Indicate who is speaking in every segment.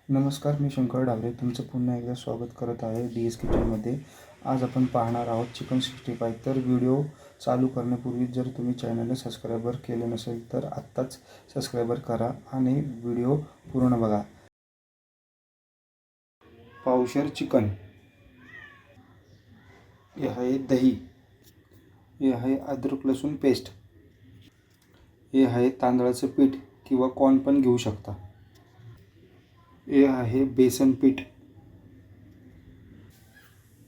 Speaker 1: नमस्कार, मी शंकर डावरे तुमचं पुन्हा एकदा स्वागत करत आहे डी एस किचनमध्ये. आज आपण पाहणार आहोत चिकन 65. तर व्हिडिओ चालू करण्यापूर्वी जर तुम्ही चॅनलला सबस्क्रायबर केले नसेल तर आत्ताच सबस्क्रायबर करा आणि व्हिडिओ पूर्ण बघा. पावशेर चिकन, हे आहे दही, हे आहे अद्रक लसूण पेस्ट, हे आहे तांदळाचं पीठ किंवा कॉर्न पण घेऊ शकता, हे आहे बेसन पीठ,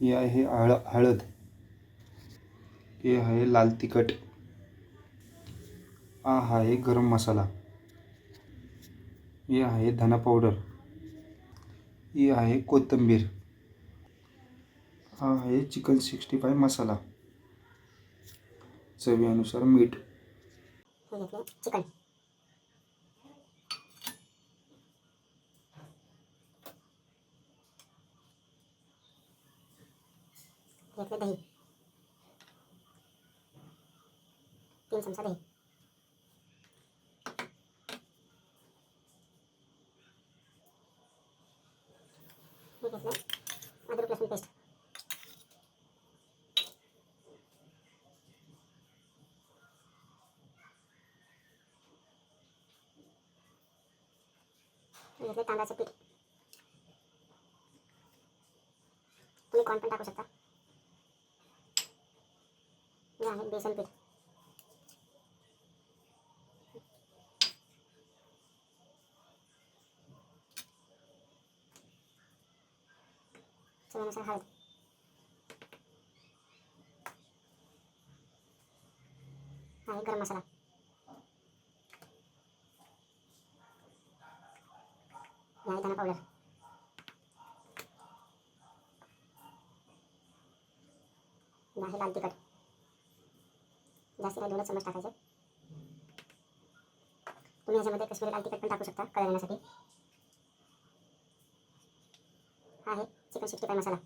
Speaker 1: हे आहे हळद, हे आहे लाल तिखट, हा आहे गरम मसाला, हे आहे धना पावडर, ही आहे कोथिंबीर, हा आहे चिकन 65 मसाला, चवीनुसार मीठ.
Speaker 2: चिकन घेतले, दही 3 चमचा दही, हे घेतलं अद्रक लसूण पेस्ट, हे घेतले तांदळाचं पीठ, तुम्ही कॉर्न पण टाकू शकता, हे आहे बेसन पीठ, चवीनुसार हळद, आहे गरम मसाला, हे आहे धना पावडर, हे आहे लाल तिखट, जास्त नाही 2 चमच टाकायचे. तुम्ही याच्यामध्ये कश्मीरी लाल तिखट पण टाकू शकता कलर येण्यासाठी. हा आहे चिकन 65 मसाला,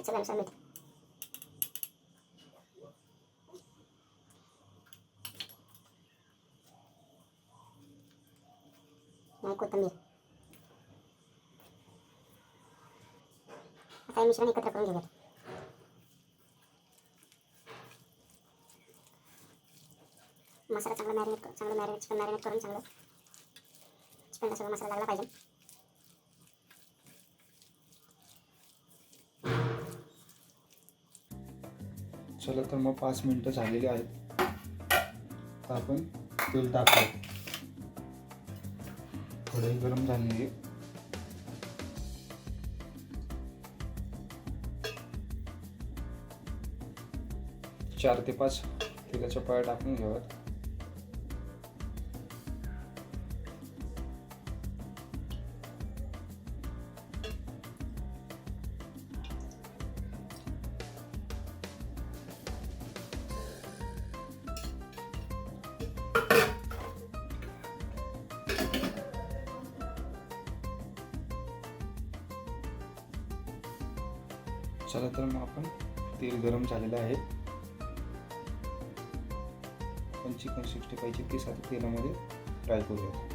Speaker 2: चवीनुसार मीठ, कोथिंबीर. आता हे मिश्रण एकत्र करून घेऊयात. मसाला चांगला मॅरिनेट चिकन मॅरिनेट करून चांगलं चिकनला सगळा मसाला लागला पाहिजे.
Speaker 1: चला तर मग 5 मिनिटं झालेली आहेत. आता आपण तेल टाकू. कढई गरम झाली आहे. चार ते 5 तेलाच्या पळ्या टाकून घ्याव्यात. चला तर मग आपण तेल गरम झालेलं आहे. आपण चिकन 65 ची पीस आता तेलामध्ये फ्राय करूया.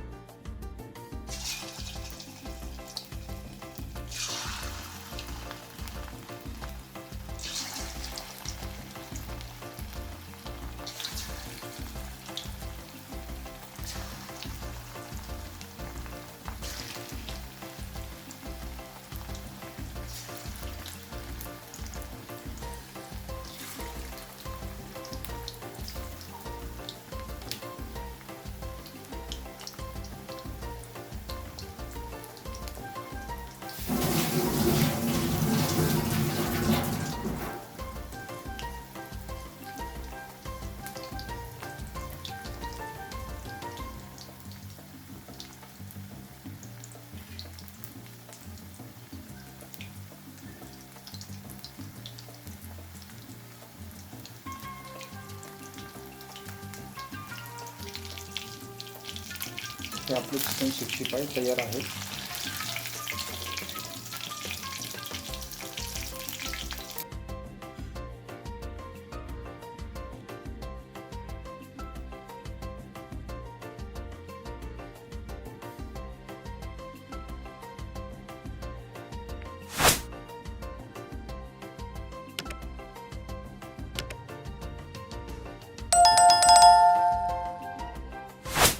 Speaker 1: हे आपले चिकन 65 तयार आहे.